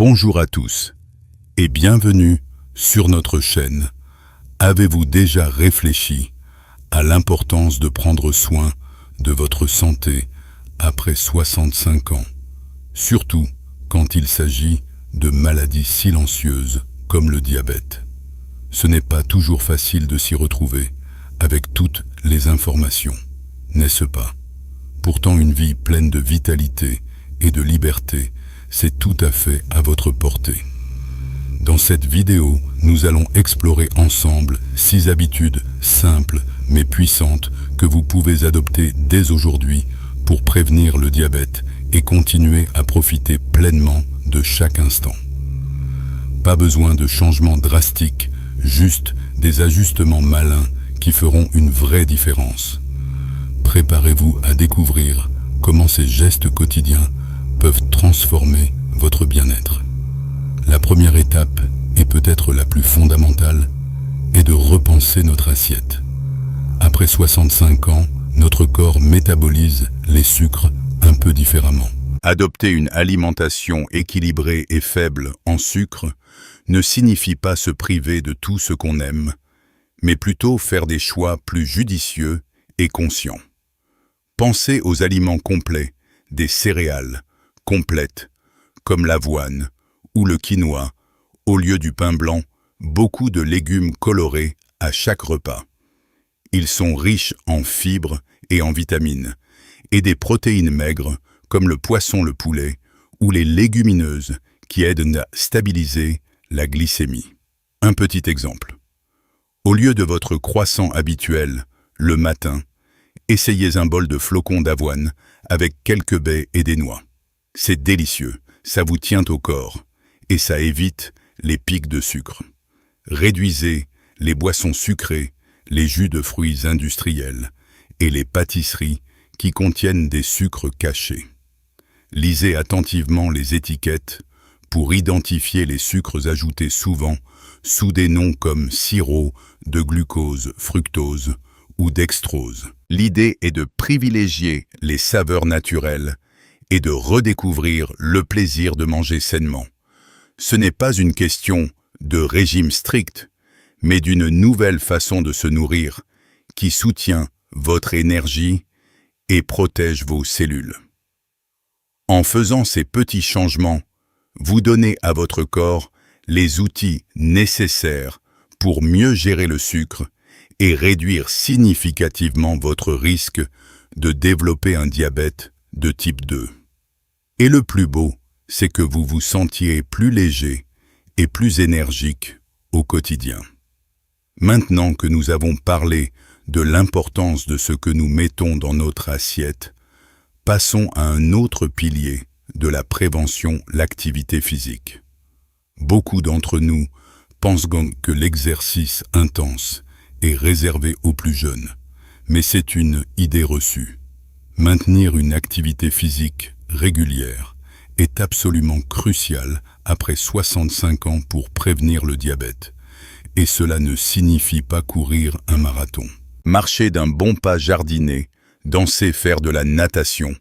Bonjour à tous et bienvenue sur notre chaîne. Avez-vous déjà réfléchi à l'importance de prendre soin de votre santé après 65 ans, surtout quand il s'agit de maladies silencieuses comme le diabète? Ce n'est pas toujours facile de s'y retrouver avec toutes les informations, n'est-ce pas? Pourtant, une vie pleine de vitalité et de liberté, c'est tout à fait à votre portée. Dans cette vidéo, nous allons explorer ensemble 6 habitudes simples mais puissantes que vous pouvez adopter dès aujourd'hui pour prévenir le diabète et continuer à profiter pleinement de chaque instant. Pas besoin de changements drastiques, juste des ajustements malins qui feront une vraie différence. Préparez-vous à découvrir comment ces gestes quotidiens peuvent transformer votre bien-être. La première étape, et peut-être la plus fondamentale, est de repenser notre assiette. Après 65 ans, notre corps métabolise les sucres un peu différemment. Adopter une alimentation équilibrée et faible en sucre ne signifie pas se priver de tout ce qu'on aime, mais plutôt faire des choix plus judicieux et conscients. Pensez aux aliments complets, des céréales complètes, comme l'avoine ou le quinoa, au lieu du pain blanc, beaucoup de légumes colorés à chaque repas. Ils sont riches en fibres et en vitamines, et des protéines maigres comme le poisson, le poulet ou les légumineuses qui aident à stabiliser la glycémie. Un petit exemple. Au lieu de votre croissant habituel, le matin, essayez un bol de flocons d'avoine avec quelques baies et des noix. C'est délicieux, ça vous tient au corps et ça évite les pics de sucre. Réduisez les boissons sucrées, les jus de fruits industriels et les pâtisseries qui contiennent des sucres cachés. Lisez attentivement les étiquettes pour identifier les sucres ajoutés souvent sous des noms comme sirop de glucose, fructose ou dextrose. L'idée est de privilégier les saveurs naturelles et de redécouvrir le plaisir de manger sainement. Ce n'est pas une question de régime strict, mais d'une nouvelle façon de se nourrir qui soutient votre énergie et protège vos cellules. En faisant ces petits changements, vous donnez à votre corps les outils nécessaires pour mieux gérer le sucre et réduire significativement votre risque de développer un diabète de type 2. Et le plus beau, c'est que vous vous sentiez plus léger et plus énergique au quotidien. Maintenant que nous avons parlé de l'importance de ce que nous mettons dans notre assiette, passons à un autre pilier de la prévention, l'activité physique. Beaucoup d'entre nous pensent que l'exercice intense est réservé aux plus jeunes, mais c'est une idée reçue. Maintenir une activité physique régulière est absolument crucial après 65 ans pour prévenir le diabète, et cela ne signifie pas courir un marathon. Marcher d'un bon pas, jardiner, danser, faire de la natation,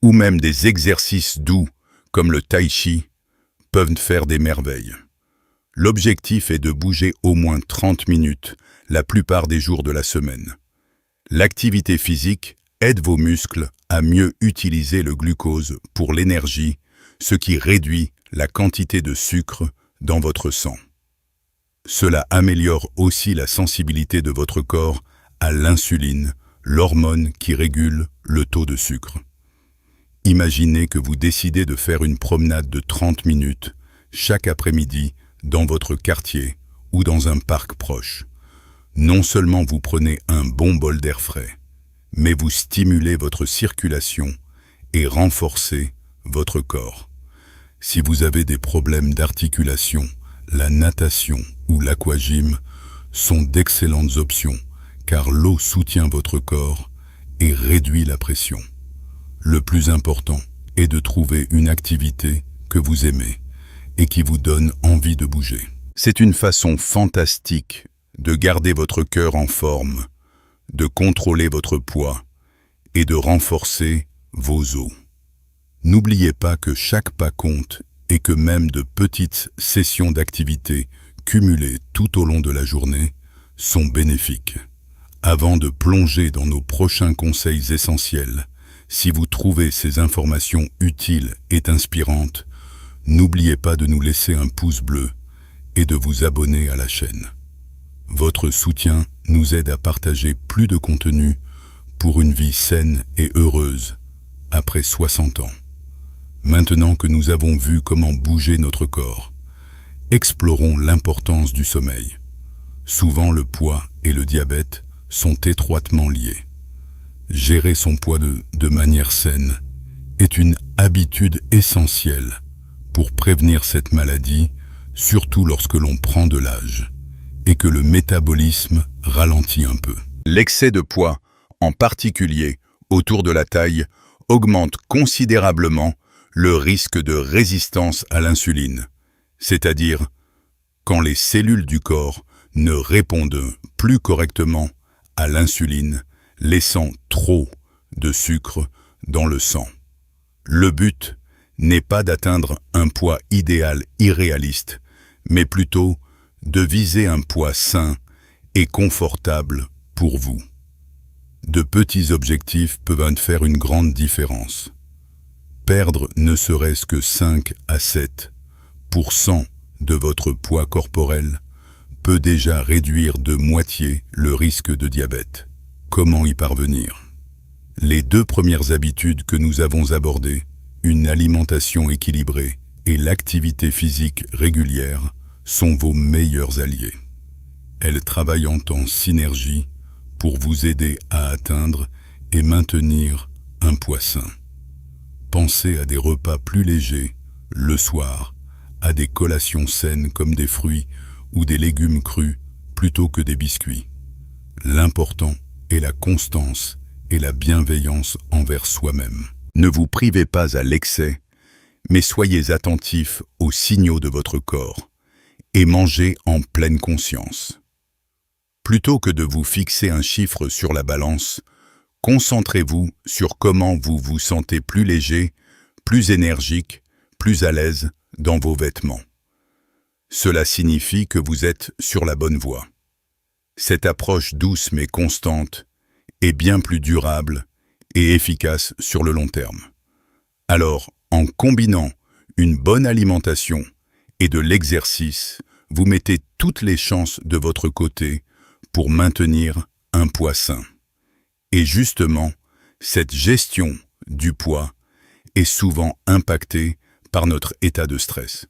ou même des exercices doux comme le tai chi, peuvent faire des merveilles. L'objectif est de bouger au moins 30 minutes la plupart des jours de la semaine. L'activité physique aide vos muscles à mieux utiliser le glucose pour l'énergie, ce qui réduit la quantité de sucre dans votre sang. Cela améliore aussi la sensibilité de votre corps à l'insuline, l'hormone qui régule le taux de sucre. Imaginez que vous décidez de faire une promenade de 30 minutes chaque après-midi dans votre quartier ou dans un parc proche. Non seulement vous prenez un bon bol d'air frais, mais vous stimulez votre circulation et renforcez votre corps. Si vous avez des problèmes d'articulation, la natation ou l'aquagym sont d'excellentes options car l'eau soutient votre corps et réduit la pression. Le plus important est de trouver une activité que vous aimez et qui vous donne envie de bouger. C'est une façon fantastique de garder votre cœur en forme, de contrôler votre poids et de renforcer vos os. N'oubliez pas que chaque pas compte et que même de petites sessions d'activité cumulées tout au long de la journée sont bénéfiques. Avant de plonger dans nos prochains conseils essentiels, si vous trouvez ces informations utiles et inspirantes, n'oubliez pas de nous laisser un pouce bleu et de vous abonner à la chaîne. Votre soutien nous aide à partager plus de contenu pour une vie saine et heureuse après 60 ans. Maintenant que nous avons vu comment bouger notre corps, explorons l'importance du sommeil. Souvent, le poids et le diabète sont étroitement liés. Gérer son poids de manière saine est une habitude essentielle pour prévenir cette maladie, surtout lorsque l'on prend de l'âge et que le métabolisme ralentit un peu. L'excès de poids, en particulier autour de la taille, augmente considérablement le risque de résistance à l'insuline, c'est-à-dire quand les cellules du corps ne répondent plus correctement à l'insuline, laissant trop de sucre dans le sang. Le but n'est pas d'atteindre un poids idéal irréaliste, mais plutôt de viser un poids sain et confortable pour vous. De petits objectifs peuvent faire une grande différence. Perdre ne serait-ce que 5 à 7% de votre poids corporel peut déjà réduire de moitié le risque de diabète. Comment y parvenir? Les 2 premières habitudes que nous avons abordées, une alimentation équilibrée et l'activité physique régulière, sont vos meilleurs alliés. Elles travaillent en synergie pour vous aider à atteindre et maintenir un poids sain. Pensez à des repas plus légers le soir, à des collations saines comme des fruits ou des légumes crus plutôt que des biscuits. L'important est la constance et la bienveillance envers soi-même. Ne vous privez pas à l'excès, mais soyez attentifs aux signaux de votre corps et mangez en pleine conscience. Plutôt que de vous fixer un chiffre sur la balance, concentrez-vous sur comment vous vous sentez plus léger, plus énergique, plus à l'aise dans vos vêtements. Cela signifie que vous êtes sur la bonne voie. Cette approche douce mais constante est bien plus durable et efficace sur le long terme. Alors, en combinant une bonne alimentation et de l'exercice, vous mettez toutes les chances de votre côté pour maintenir un poids sain. Et justement, cette gestion du poids est souvent impactée par notre état de stress.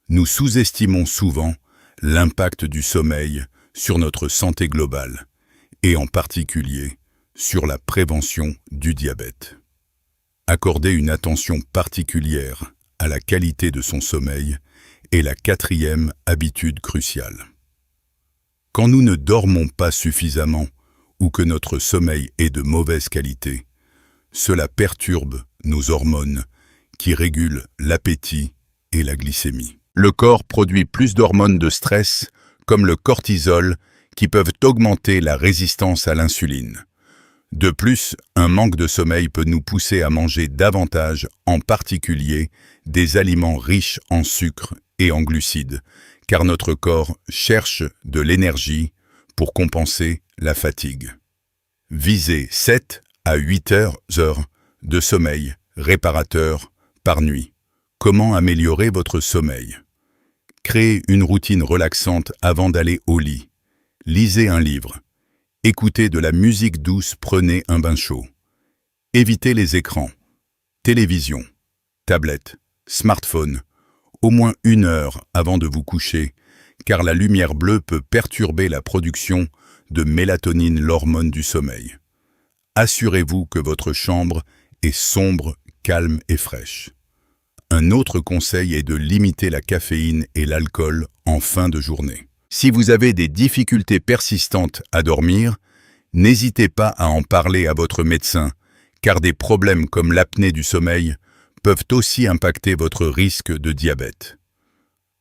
Nous sous-estimons souvent l'impact du sommeil sur notre santé globale et en particulier sur la prévention du diabète. Accorder une attention particulière à la qualité de son sommeil est la 4e habitude cruciale. Quand nous ne dormons pas suffisamment ou que notre sommeil est de mauvaise qualité, cela perturbe nos hormones qui régulent l'appétit et la glycémie. Le corps produit plus d'hormones de stress, comme le cortisol, qui peuvent augmenter la résistance à l'insuline. De plus, un manque de sommeil peut nous pousser à manger davantage, en particulier des aliments riches en sucre et en glucides, car notre corps cherche de l'énergie pour compenser la fatigue. Visez 7 à 8 heures de sommeil réparateur par nuit. Comment améliorer votre sommeil? Créez une routine relaxante avant d'aller au lit. Lisez un livre. Écoutez de la musique douce, prenez un bain chaud. Évitez les écrans, télévision, tablette, smartphone, au moins 1 heure avant de vous coucher, car la lumière bleue peut perturber la production de mélatonine, l'hormone du sommeil. Assurez-vous que votre chambre est sombre, calme et fraîche. Un autre conseil est de limiter la caféine et l'alcool en fin de journée. Si vous avez des difficultés persistantes à dormir, n'hésitez pas à en parler à votre médecin, car des problèmes comme l'apnée du sommeil peuvent aussi impacter votre risque de diabète.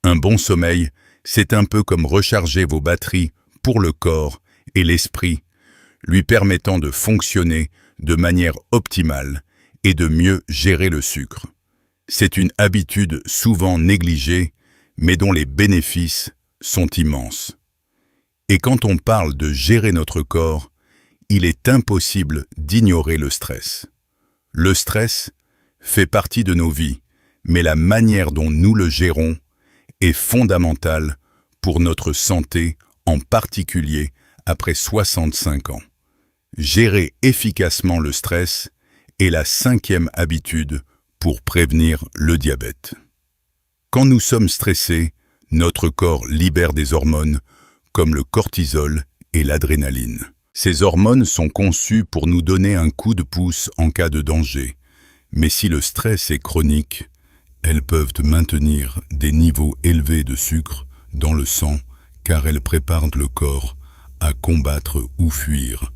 Un bon sommeil, c'est un peu comme recharger vos batteries pour le corps et l'esprit, lui permettant de fonctionner de manière optimale et de mieux gérer le sucre. C'est une habitude souvent négligée, mais dont les bénéfices sont immenses. Et quand on parle de gérer notre corps, il est impossible d'ignorer le stress. Le stress fait partie de nos vies, mais la manière dont nous le gérons est fondamentale pour notre santé, en particulier après 65 ans. Gérer efficacement le stress est la 5e habitude pour prévenir le diabète. Quand nous sommes stressés, notre corps libère des hormones comme le cortisol et l'adrénaline. Ces hormones sont conçues pour nous donner un coup de pouce en cas de danger, mais si le stress est chronique, elles peuvent maintenir des niveaux élevés de sucre dans le sang car elles préparent le corps à combattre ou fuir,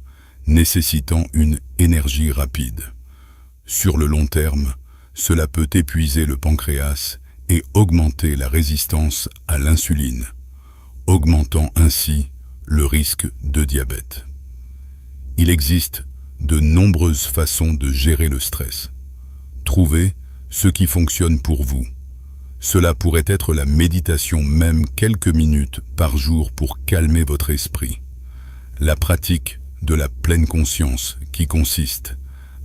nécessitant une énergie rapide. Sur le long terme, cela peut épuiser le pancréas et augmenter la résistance à l'insuline, augmentant ainsi le risque de diabète. Il existe de nombreuses façons de gérer le stress. Trouvez ce qui fonctionne pour vous. Cela pourrait être la méditation, même quelques minutes par jour pour calmer votre esprit. La pratique de la pleine conscience qui consiste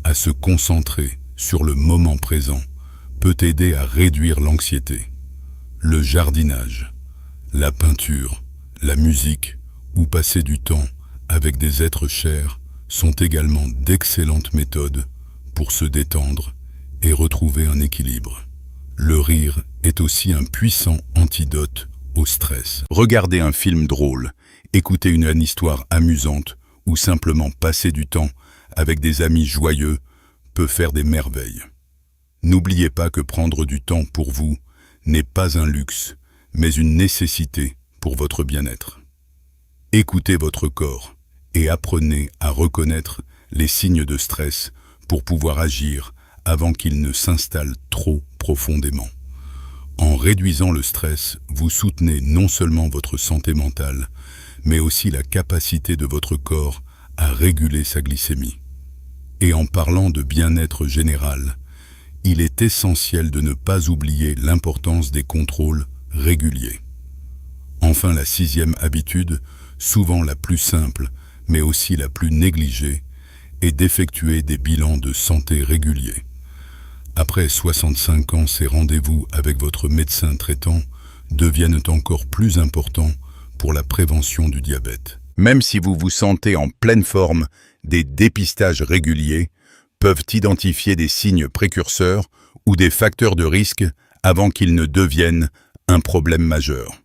à se concentrer sur le moment présent peut aider à réduire l'anxiété. Le jardinage, la peinture, la musique ou passer du temps avec des êtres chers sont également d'excellentes méthodes pour se détendre et retrouver un équilibre. Le rire est aussi un puissant antidote au stress. Regarder un film drôle, écouter une histoire amusante ou simplement passer du temps avec des amis joyeux peut faire des merveilles. N'oubliez pas que prendre du temps pour vous n'est pas un luxe, mais une nécessité pour votre bien-être. Écoutez votre corps et apprenez à reconnaître les signes de stress pour pouvoir agir avant qu'il ne s'installe trop profondément. En réduisant le stress, vous soutenez non seulement votre santé mentale, mais aussi la capacité de votre corps à réguler sa glycémie. Et en parlant de bien-être général, il est essentiel de ne pas oublier l'importance des contrôles réguliers. Enfin, la 6e habitude, souvent la plus simple, mais aussi la plus négligée, est d'effectuer des bilans de santé réguliers. Après 65 ans, ces rendez-vous avec votre médecin traitant deviennent encore plus importants pour la prévention du diabète. Même si vous vous sentez en pleine forme, des dépistages réguliers peuvent identifier des signes précurseurs ou des facteurs de risque avant qu'ils ne deviennent un problème majeur.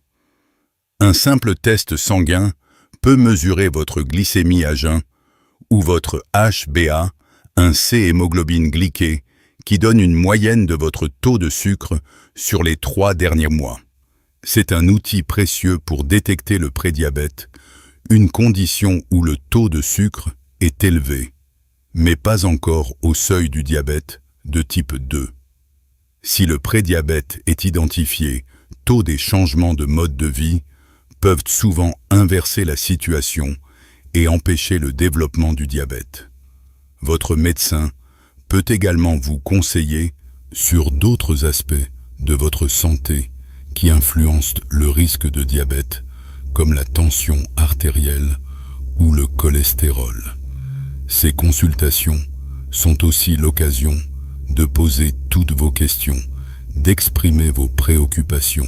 Un simple test sanguin peut mesurer votre glycémie à jeun ou votre HbA, un C-hémoglobine glyquée, qui donne une moyenne de votre taux de sucre sur les 3 derniers mois. C'est un outil précieux pour détecter le prédiabète, une condition où le taux de sucre est élevé, mais pas encore au seuil du diabète de type 2. Si le prédiabète est identifié, tôt des changements de mode de vie peuvent souvent inverser la situation et empêcher le développement du diabète. Votre médecin peut également vous conseiller sur d'autres aspects de votre santé qui influencent le risque de diabète, comme la tension artérielle ou le cholestérol. Ces consultations sont aussi l'occasion de poser toutes vos questions, d'exprimer vos préoccupations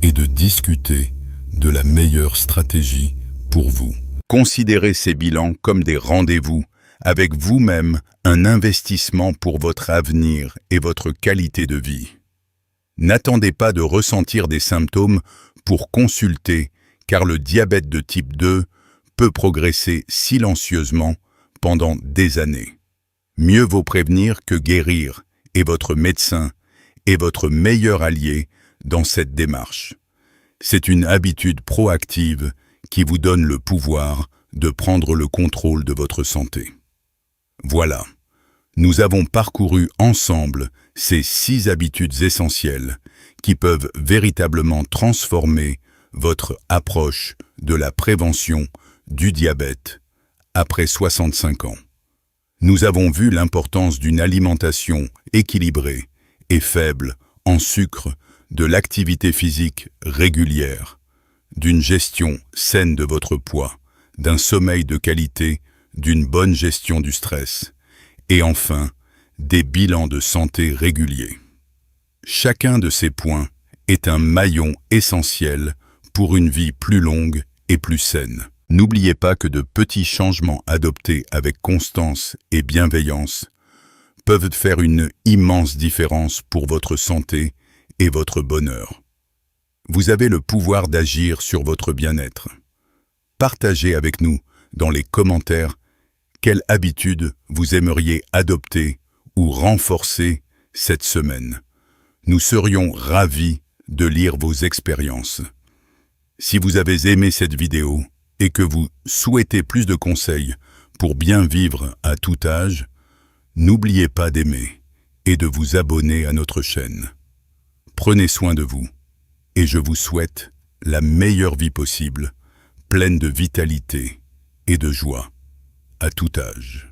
et de discuter de la meilleure stratégie pour vous. Considérez ces bilans comme des rendez-vous avec vous-même, un investissement pour votre avenir et votre qualité de vie. N'attendez pas de ressentir des symptômes pour consulter, car le diabète de type 2 peut progresser silencieusement pendant des années. Mieux vaut prévenir que guérir, et votre médecin est votre meilleur allié dans cette démarche. C'est une habitude proactive qui vous donne le pouvoir de prendre le contrôle de votre santé. Voilà, nous avons parcouru ensemble ces 6 habitudes essentielles qui peuvent véritablement transformer votre approche de la prévention du diabète après 65 ans. Nous avons vu l'importance d'une alimentation équilibrée et faible en sucre, de l'activité physique régulière, d'une gestion saine de votre poids, d'un sommeil de qualité, d'une bonne gestion du stress, et enfin, des bilans de santé réguliers. Chacun de ces points est un maillon essentiel pour une vie plus longue et plus saine. N'oubliez pas que de petits changements adoptés avec constance et bienveillance peuvent faire une immense différence pour votre santé et votre bonheur. Vous avez le pouvoir d'agir sur votre bien-être. Partagez avec nous dans les commentaires quelle habitude vous aimeriez adopter ou renforcer cette semaine. Nous serions ravis de lire vos expériences. Si vous avez aimé cette vidéo et que vous souhaitez plus de conseils pour bien vivre à tout âge, n'oubliez pas d'aimer et de vous abonner à notre chaîne. Prenez soin de vous et je vous souhaite la meilleure vie possible, pleine de vitalité et de joie, à tout âge.